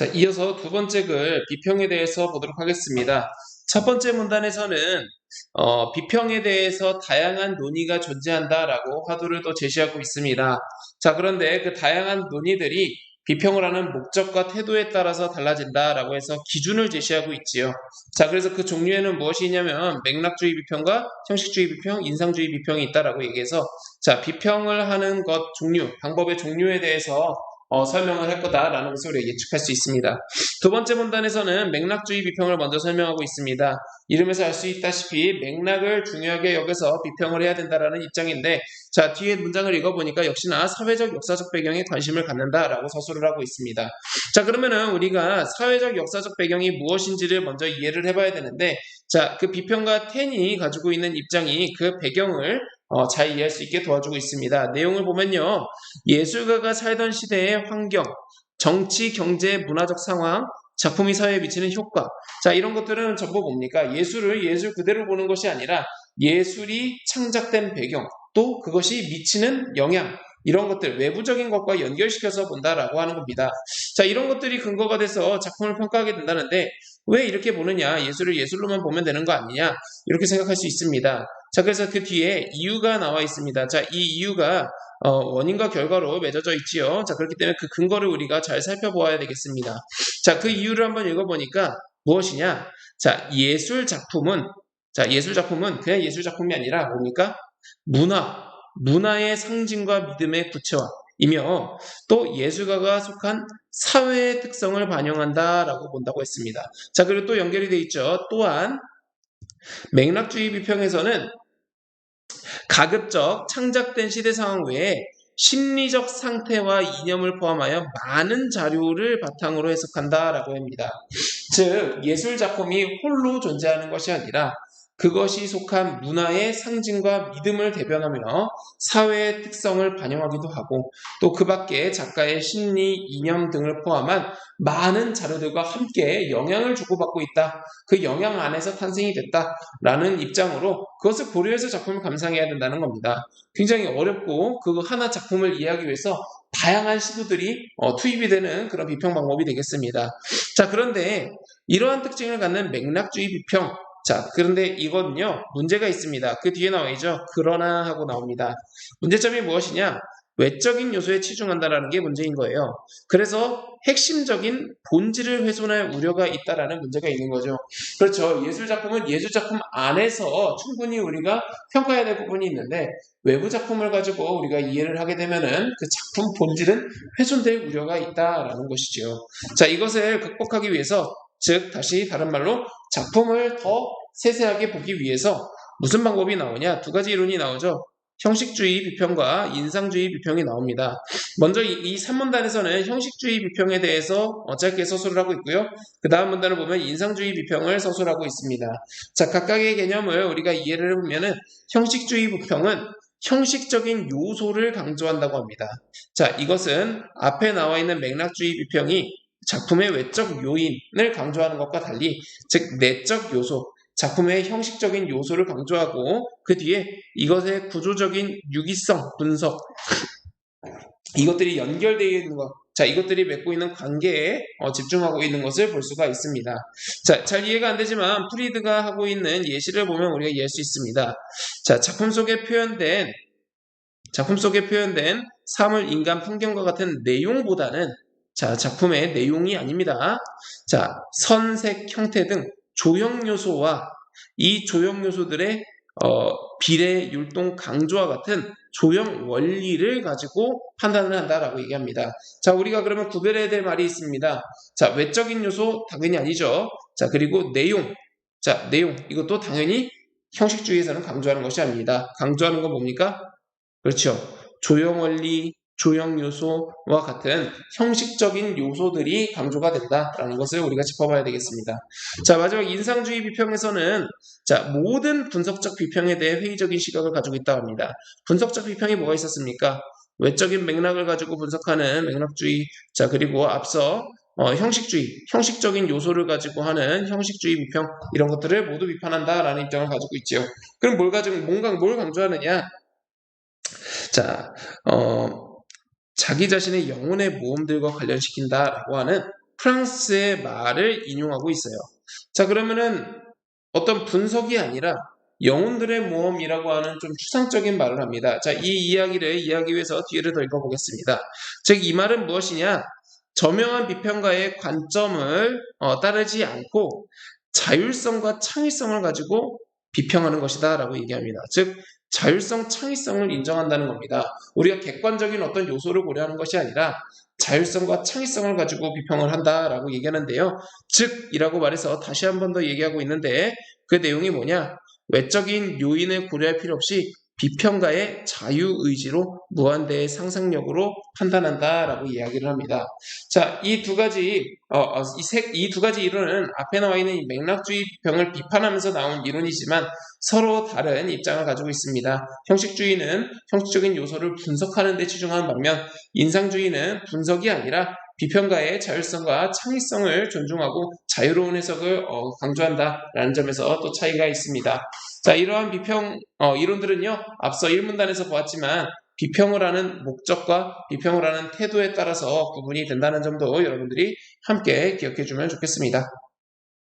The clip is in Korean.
자, 이어서 두 번째 글 비평에 대해서 보도록 하겠습니다. 첫 번째 문단에서는 비평에 대해서 다양한 논의가 존재한다라고 화두를 또 제시하고 있습니다. 자, 그런데 그 다양한 논의들이 비평을 하는 목적과 태도에 따라서 달라진다라고 해서 기준을 제시하고 있지요. 자, 그래서 그 종류에는 무엇이 있냐면 맥락주의 비평과 형식주의 비평, 인상주의 비평이 있다라고 얘기해서 자, 비평을 하는 것 종류, 방법의 종류에 대해서 설명을 할 거다라는 것을 우리가 예측할 수 있습니다. 두 번째 문단에서는 맥락주의 비평을 먼저 설명하고 있습니다. 이름에서 알 수 있다시피 맥락을 중요하게 여겨서 비평을 해야 된다라는 입장인데 자, 뒤에 문장을 읽어보니까 역시나 사회적 역사적 배경에 관심을 갖는다라고 서술을 하고 있습니다. 자, 그러면은 우리가 사회적 역사적 배경이 무엇인지를 먼저 이해를 해봐야 되는데 자, 그 비평가 텐이 가지고 있는 입장이 그 배경을 잘 이해할 수 있게 도와주고 있습니다. 내용을 보면요. 예술가가 살던 시대의 환경, 정치, 경제, 문화적 상황, 작품이 사회에 미치는 효과. 자, 이런 것들은 전부 뭡니까? 예술을 예술 그대로 보는 것이 아니라 예술이 창작된 배경, 또 그것이 미치는 영향, 이런 것들, 외부적인 것과 연결시켜서 본다라고 하는 겁니다. 자, 이런 것들이 근거가 돼서 작품을 평가하게 된다는데 왜 이렇게 보느냐? 예술을 예술로만 보면 되는 거 아니냐? 이렇게 생각할 수 있습니다. 자, 그래서 그 뒤에 이유가 나와 있습니다. 자, 이 이유가 원인과 결과로 맺어져 있지요. 자, 그렇기 때문에 그 근거를 우리가 잘 살펴보아야 되겠습니다. 자, 그 이유를 한번 읽어보니까 무엇이냐? 자, 예술 작품은 그냥 예술 작품이 아니라 뭡니까? 문화의 상징과 믿음의 구체화이며 또 예술가가 속한 사회의 특성을 반영한다라고 본다고 했습니다. 자, 그리고 또 연결이 돼 있죠. 또한 맥락주의 비평에서는 가급적 창작된 시대 상황 외에 심리적 상태와 이념을 포함하여 많은 자료를 바탕으로 해석한다라고 합니다. 즉, 예술 작품이 홀로 존재하는 것이 아니라 그것이 속한 문화의 상징과 믿음을 대변하며 사회의 특성을 반영하기도 하고 또 그 밖에 작가의 심리, 이념 등을 포함한 많은 자료들과 함께 영향을 주고받고 있다. 그 영향 안에서 탄생이 됐다라는 입장으로 그것을 고려해서 작품을 감상해야 된다는 겁니다. 굉장히 어렵고 그 하나 작품을 이해하기 위해서 다양한 시도들이 투입이 되는 그런 비평 방법이 되겠습니다. 자, 그런데 이러한 특징을 갖는 맥락주의 비평 자, 그런데 이거는요, 문제가 있습니다. 그 뒤에 나와 있죠. 그러나 하고 나옵니다. 문제점이 무엇이냐? 외적인 요소에 치중한다는 게 문제인 거예요. 그래서 핵심적인 본질을 훼손할 우려가 있다라는 문제가 있는 거죠. 그렇죠. 예술 작품은 예술 작품 안에서 충분히 우리가 평가해야 될 부분이 있는데 외부 작품을 가지고 우리가 이해를 하게 되면은 그 작품 본질은 훼손될 우려가 있다라는 것이죠. 자, 이것을 극복하기 위해서 즉 다시 다른 말로 작품을 더 세세하게 보기 위해서 무슨 방법이 나오냐? 두 가지 이론이 나오죠. 형식주의 비평과 인상주의 비평이 나옵니다. 먼저 이 3문단에서는 형식주의 비평에 대해서 짧게 서술을 하고 있고요. 그 다음 문단을 보면 인상주의 비평을 서술하고 있습니다. 자, 각각의 개념을 우리가 이해를 해보면은 형식주의 비평은 형식적인 요소를 강조한다고 합니다. 자, 이것은 앞에 나와 있는 맥락주의 비평이 작품의 외적 요인을 강조하는 것과 달리 즉 내적 요소, 작품의 형식적인 요소를 강조하고 그 뒤에 이것의 구조적인 유기성, 분석 이것들이 연결되어 있는 것 자, 이것들이 맺고 있는 관계에 집중하고 있는 것을 볼 수가 있습니다. 자, 잘 이해가 안 되지만 프리드가 하고 있는 예시를 보면 우리가 이해할 수 있습니다. 자, 작품 속에 표현된 사물, 인간, 풍경과 같은 내용보다는 자, 작품의 내용이 아닙니다. 자, 선색, 형태 등 조형 요소와 이 조형 요소들의 비례, 율동, 강조와 같은 조형 원리를 가지고 판단을 한다라고 얘기합니다. 자, 우리가 그러면 구별해야 될 말이 있습니다. 자, 외적인 요소 당연히 아니죠. 자, 그리고 내용. 자, 내용. 이것도 당연히 형식주의에서는 강조하는 것이 아닙니다. 강조하는 건 뭡니까? 그렇죠. 조형 원리, 조형 요소와 같은 형식적인 요소들이 강조가 된다라는 것을 우리가 짚어봐야 되겠습니다. 자, 마지막 인상주의 비평에서는 자, 모든 분석적 비평에 대해 회의적인 시각을 가지고 있다고 합니다. 분석적 비평이 뭐가 있었습니까? 외적인 맥락을 가지고 분석하는 맥락주의, 자, 그리고 앞서 형식적인 요소를 가지고 하는 형식주의 비평, 이런 것들을 모두 비판한다라는 입장을 가지고 있죠. 그럼 뭘 강조하느냐? 자, 자기 자신의 영혼의 모험들과 관련시킨다라고 하는 프랑스의 말을 인용하고 있어요. 자, 그러면은 어떤 분석이 아니라 영혼들의 모험이라고 하는 좀 추상적인 말을 합니다. 자, 이 이야기를 이해하기 위해서 뒤를 더 읽어보겠습니다. 즉, 이 말은 무엇이냐? 저명한 비평가의 관점을 따르지 않고 자율성과 창의성을 가지고 비평하는 것이다 라고 얘기합니다. 즉, 자율성, 창의성을 인정한다는 겁니다. 우리가 객관적인 어떤 요소를 고려하는 것이 아니라 자율성과 창의성을 가지고 비평을 한다라고 얘기하는데요. 즉 이라고 말해서 다시 한 번 더 얘기하고 있는데 그 내용이 뭐냐? 외적인 요인을 고려할 필요 없이 비평가의 자유의지로 무한대의 상상력으로 판단한다라고 이야기를 합니다. 자, 이 두 가지 이론은 앞에 나와 있는 이 맥락주의 비평을 비판하면서 나온 이론이지만 서로 다른 입장을 가지고 있습니다. 형식주의는 형식적인 요소를 분석하는 데 치중하는 반면 인상주의는 분석이 아니라 비평가의 자율성과 창의성을 존중하고 자유로운 해석을 강조한다라는 점에서 또 차이가 있습니다. 자, 이러한 비평 이론들은요, 앞서 1문단에서 보았지만 비평을 하는 목적과 비평을 하는 태도에 따라서 구분이 된다는 점도 여러분들이 함께 기억해 주면 좋겠습니다.